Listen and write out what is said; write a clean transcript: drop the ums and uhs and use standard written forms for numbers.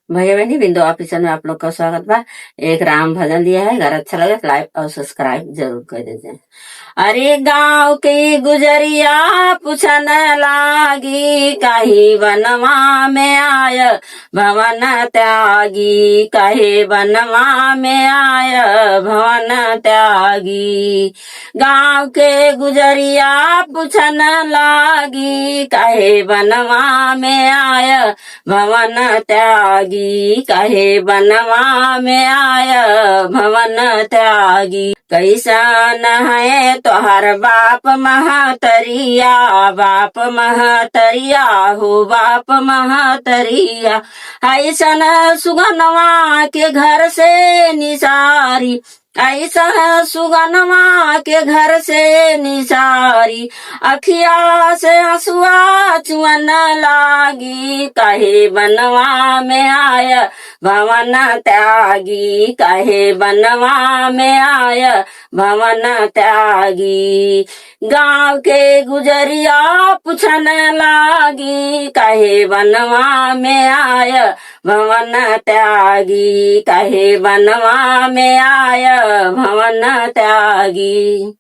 भैया बहनी बिंदु ऑफिसर में आप लोग का स्वागत बा। एक राम भजन दिया है, अगर अच्छा लगे तो लाइक और सब्सक्राइब जरूर कर दीजिए। अरे गांव की गुजरिया पूछन लागी, कहीं बनवा में आय भवन त्यागी, कहीं बनवा में आय भवन त्यागी। गांव के गुजरिया पूछन लागी, कहीं बनवा में आय भवन त्यागी, कहे बनवा में आय भवन त्यागी। कैसन है तोहर बाप महतरिया, बाप महतरिया हो बाप महतरिया। ऐसन सुगनवा के घर से निसारी, ऐसा सुगनवा के घर से निसारी। अखिया से हंसुआ चुअन लागी, कहे बनवा में आय भवन त्यागी, कहे बनवा में आय भवन त्यागी। गांव के गुजरिया पूछन लागी, कहे बनवा में आय भवन त्यागी, कहे बनवा में आय भवन त्यागी।